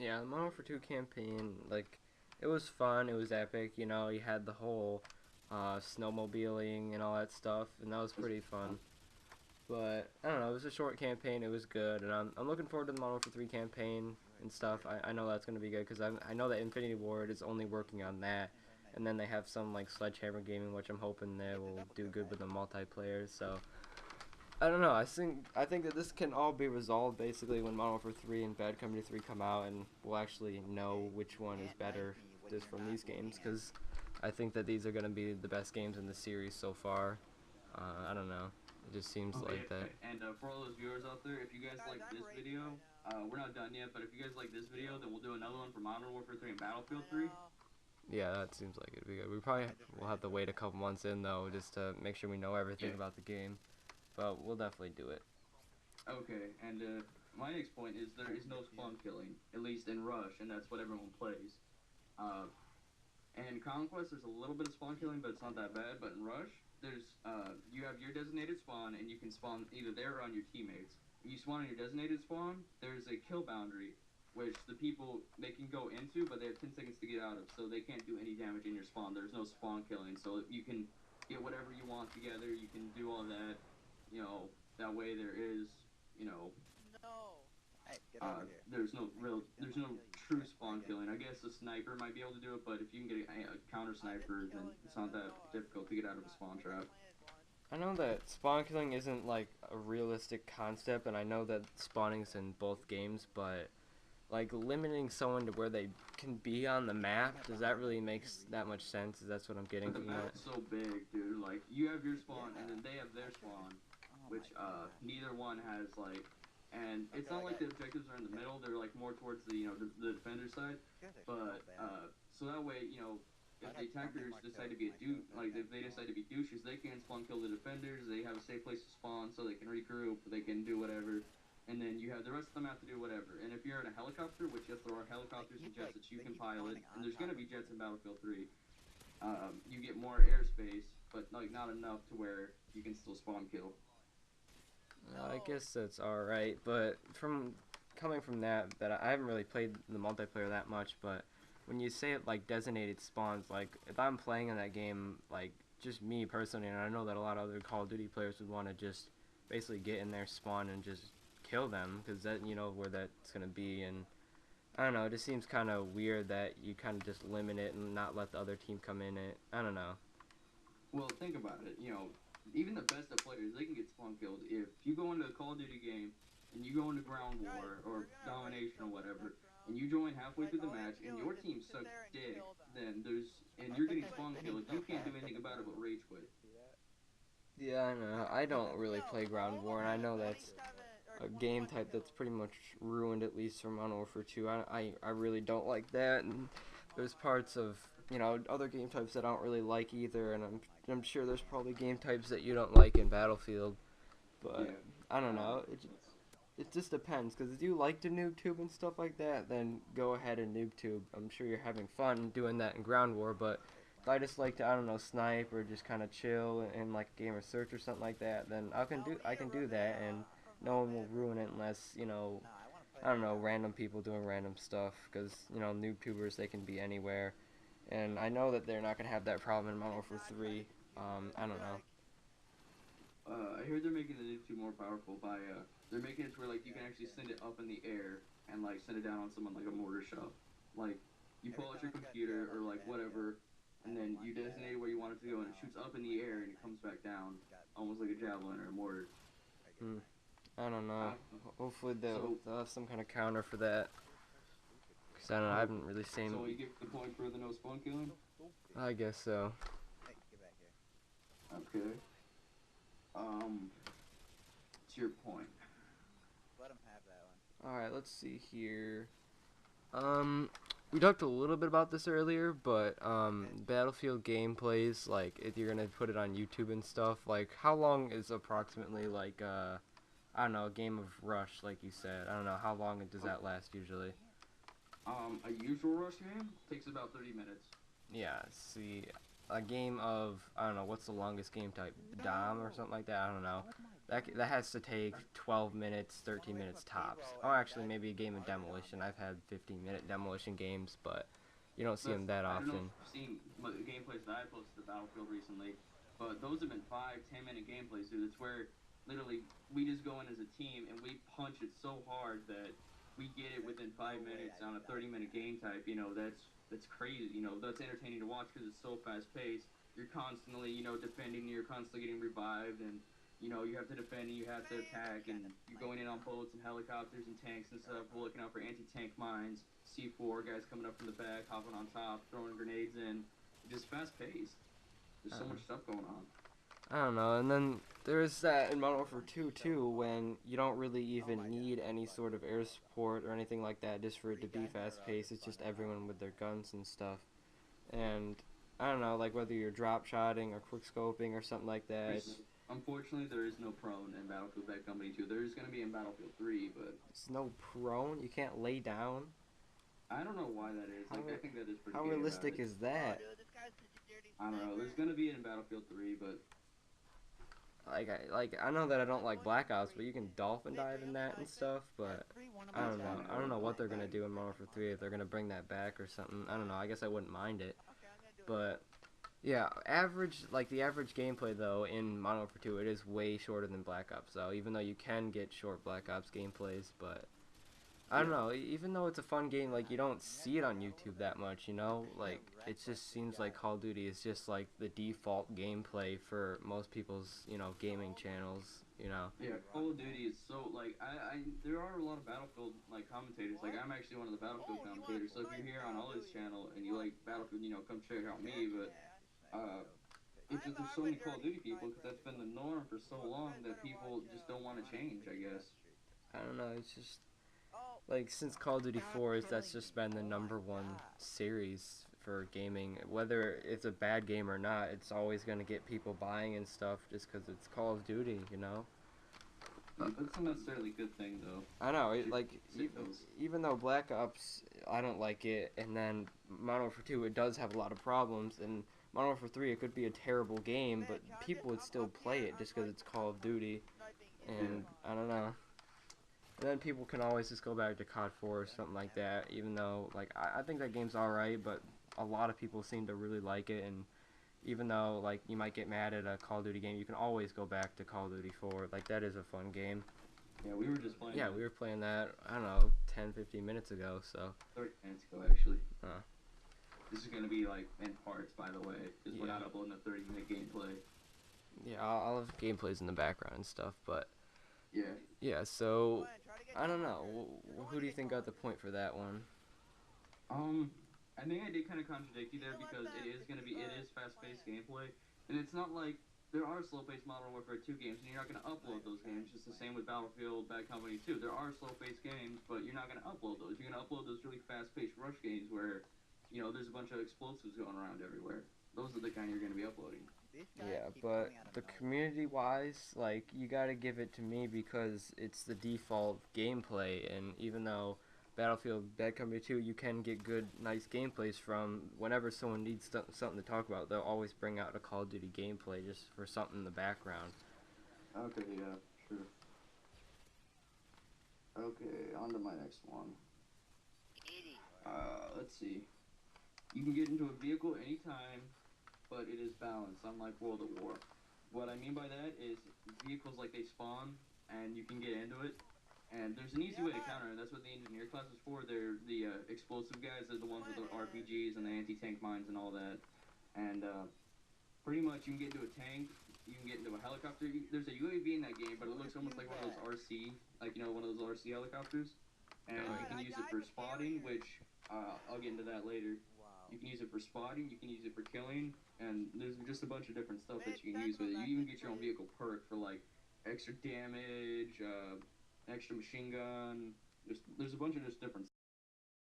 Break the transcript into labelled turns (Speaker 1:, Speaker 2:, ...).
Speaker 1: Yeah, the Modern Warfare 2 campaign, like, it was fun, it was epic, you know, you had the whole snowmobiling and all that stuff, and that was pretty fun. But, I don't know, it was a short campaign, it was good, and I'm looking forward to the Modern Warfare 3 campaign and stuff. I know that's going to be good, because I know that Infinity Ward is only working on that, and then they have some, like, Sledgehammer Gaming, which I'm hoping they will do good with the multiplayer, so I don't know. I think that this can all be resolved basically when Modern Warfare 3 and Bad Company 3 come out, and we'll actually know which one is better just from these games, because I think that these are going to be the best games in the series so far. I don't know. It just seems
Speaker 2: Okay,
Speaker 1: like that.
Speaker 2: and for all those viewers out there, if you guys like this video, we're not done yet, but if you guys like this video, then we'll do another one for Modern Warfare 3 and Battlefield 3.
Speaker 1: Yeah, that seems like it'd be good. We probably will have to wait a couple months in though, just to make sure we know everything
Speaker 2: Yeah.
Speaker 1: about the game. But we'll definitely do it.
Speaker 2: Okay, and my next point is there is no spawn killing, at least in Rush, and that's what everyone plays. Uh, and in Conquest, there's a little bit of spawn killing, but it's not that bad. But in Rush, there's you have your designated spawn, and you can spawn either there or on your teammates. When you spawn on your designated spawn, there's a kill boundary, which the people they can go into, but they have 10 seconds to get out of, so they can't do any damage in your spawn. There's no spawn killing, so you can get whatever you want together. You can do all that, that way there is, you know, there's no true spawn killing. I guess a sniper might be able to do it, but if you can get a counter sniper, then it's not that difficult to get out of a spawn trap.
Speaker 1: I know that spawn killing isn't like a realistic concept, and I know that spawning's in both games, but like limiting someone to where they can be on the map, does that really make that much sense? Is that's what I'm getting
Speaker 2: But the
Speaker 1: from that?
Speaker 2: map's so big, dude. Like you have your spawn, and then they have their spawn, which neither one has like. And it's not like the objectives are in the middle; they're like more towards the the defender side. But so that way, if the attackers decide to be a douche, like if they decide to be douches, they can spawn kill the defenders. They have a safe place to spawn, so they can regroup. They can do whatever. And then you have the rest of them have to do whatever. And if you're in a helicopter, which yes, there are helicopters and jets that you can pilot, and there's gonna be jets in Battlefield 3. You get more airspace, but like not enough to where you can still spawn kill.
Speaker 1: I guess that's all right, but from coming from that I haven't really played the multiplayer that much, but when you say it like designated spawns, like if I'm playing in that game, like just me personally, and I know that a lot of other Call of Duty players would want to just basically get in their spawn and just kill them because that where that's gonna be, and I don't know, it just seems kind of weird that you kind of just limit it and not let the other team come in it. I don't know.
Speaker 2: Well, think about it. Even the best of players, they can get spawn killed. If you go into a Call of Duty game and you go into ground war or domination or whatever, and you join halfway through the match and your team sucks dick, then and you're getting spawn killed, you can't do anything about it but rage quit.
Speaker 1: Yeah, I know. I don't really play Ground War, and I know that's a game type that's pretty much ruined, at least from Modern Warfare 2. I really don't like that, and there's parts of other game types that I don't really like either, and I'm sure there's probably game types that you don't like in Battlefield, but
Speaker 2: Yeah.
Speaker 1: I don't know.
Speaker 2: Um,
Speaker 1: It just depends, because if you like to noob tube and stuff like that, then go ahead and noob tube. I'm sure you're having fun doing that in Ground War, but if I just like to, I don't know, snipe or just kind of chill in like a game of search or something like that, then I can do that, and no one will ruin it unless I don't know, random people doing random stuff, because noob tubers, they can be anywhere, and I know that they're not gonna have that problem in Modern Warfare 3. I don't know.
Speaker 2: I heard they're making the nuke two more powerful by they're making it to where like you can actually send it up in the air and like send it down on someone like a mortar shell. Like you pull out your computer or like whatever, and then you designate where you want it to go, and it shoots up in the air and it comes back down, almost like a javelin or a mortar.
Speaker 1: Hmm. I don't know.
Speaker 2: Uh,
Speaker 1: Hopefully they'll
Speaker 2: so
Speaker 1: they'll have some kind of counter for that. Cause I don't know. I
Speaker 2: oh,
Speaker 1: haven't really seen.
Speaker 2: so you get the point for the no spawn killing.
Speaker 1: I guess so.
Speaker 2: Okay. Um, to your point.
Speaker 1: All right. Let's see here. Um, we talked a little bit about this earlier, but Battlefield gameplays, like if you're gonna put it on YouTube and stuff, like how long is approximately like I don't know, a game of Rush, like you said. I don't know how long does that last usually.
Speaker 2: A usual rush game takes about 30 minutes.
Speaker 1: Yeah. See, a game of I don't know what's the longest game type, Dom or something like that. I don't know. that has to take 12 minutes, 13 minutes tops. Oh, actually, maybe a game of demolition. I've had 15-minute demolition games, but you don't see them that
Speaker 2: I don't know if
Speaker 1: often.
Speaker 2: you've seen the gameplays that I posted to Battlefield recently, but those have been 5, 10 minute gameplays, dude. It's where literally we just go in as a team and we punch it so hard that we get it within 5 minutes on a 30-minute game type. That's crazy. That's entertaining to watch because it's so fast paced. You're constantly, defending. You're constantly getting revived, and you have to defend and you have to attack, and you're going in on boats and helicopters and tanks and stuff. We're looking out for anti-tank mines, C4 guys coming up from the back, hopping on top, throwing grenades in. Just fast paced. There's so much stuff going on.
Speaker 1: I don't know. And then there's that in Modern Warfare 2 too, when you don't really even need any sort of air support or anything like that just for it to be fast paced. It's just everyone with their guns and stuff. And I don't know, like whether you're drop shotting or quick scoping or something like that.
Speaker 2: Unfortunately, there is no prone in Battlefield Bad Company 2. There is going to be in Battlefield 3, but
Speaker 1: It's no prone. You can't lay down.
Speaker 2: I don't know why that is. I think that is pretty.
Speaker 1: How
Speaker 2: gay
Speaker 1: realistic
Speaker 2: about it.
Speaker 1: is that?
Speaker 2: I don't know. There's going to be it in Battlefield 3, but
Speaker 1: I know that I don't like Black Ops, but you can dolphin dive in that and stuff. But I don't know. I don't know what they're gonna do in Modern Warfare 3 if they're gonna bring that back or something. I don't know. I guess I wouldn't mind it. But yeah, the average gameplay though in Modern Warfare 2, it is way shorter than Black Ops. So even though you can get short Black Ops gameplays, but I don't know. Even though it's a fun game, like you don't see it on YouTube that much, Like it just seems like Call of Duty is just like the default gameplay for most people's, gaming channels.
Speaker 2: yeah, Call of Duty is so like there are a lot of Battlefield like commentators. Like I'm actually one of the Battlefield commentators. So if you're here on Ollies channel and you like Battlefield, come check out me. But it's just there's so many Call of Duty people because that's been the norm for so long that people just don't want to change. I guess.
Speaker 1: I don't know. It's just like since Call of Duty 4, that's just been the #1 series for gaming. Whether it's a bad game or not, it's always gonna get people buying and stuff just because it's Call of Duty.
Speaker 2: That's not necessarily a good thing though.
Speaker 1: I know, even though Black Ops, I don't like it, and then Modern Warfare 2, it does have a lot of problems, and Modern Warfare 3, it could be a terrible game, but people would still play it just because it's Call of Duty, and I don't know. And then people can always just go back to COD 4 or something like that, even though, like, I think that game's alright, but a lot of people seem to really like it, and even though, like, you might get mad at a Call of Duty game, you can always go back to Call of Duty 4. Like, that is a fun game.
Speaker 2: Yeah, we were just playing.
Speaker 1: Yeah, we were playing that, I don't know, 10, 15 minutes ago, so.
Speaker 2: 30 minutes ago, actually.
Speaker 1: Huh.
Speaker 2: This is going to be, like, in parts, by the way, because we're not uploading a 30-minute gameplay.
Speaker 1: Yeah, I'll have gameplays in the background and stuff, but.
Speaker 2: Yeah.
Speaker 1: Yeah, so, I don't know. Who do you think got the point for that one?
Speaker 2: I think I did kind of contradict you there because it is fast-paced gameplay, and it's not like there are slow-paced Modern Warfare 2 games, and you're not going to upload those games. Just the same with Battlefield Bad Company 2. There are slow-paced games, but you're not going to upload those. You're going to upload those really fast-paced rush games where, there's a bunch of explosives going around everywhere. Those are the kind you're going to be uploading.
Speaker 1: Yeah, but the community-wise, like, you gotta give it to me because it's the default gameplay, and even though Battlefield Bad Company 2, you can get good, nice gameplays from, whenever someone needs something to talk about, they'll always bring out a Call of Duty gameplay just for something in the background.
Speaker 2: Okay, yeah, sure. Okay, on to my next one. Let's see. You can get into a vehicle anytime, but it is balanced, unlike World at War. What I mean by that is vehicles, like, they spawn, and you can get into it, and there's an easy way to counter it. That's what the engineer class is for. They're the explosive guys. They're the ones with the RPGs and the anti-tank mines and all that. And pretty much you can get into a tank, you can get into a helicopter. There's a UAV in that game, but it looks almost like one of those RC, one of those RC helicopters. And you can use it for spotting, which I'll get into that later. You can use it for spotting, you can use it for killing, and there's just a bunch of different stuff that you can use with it. You even get your own vehicle perk for, like, extra damage, extra machine gun. There's a bunch of just different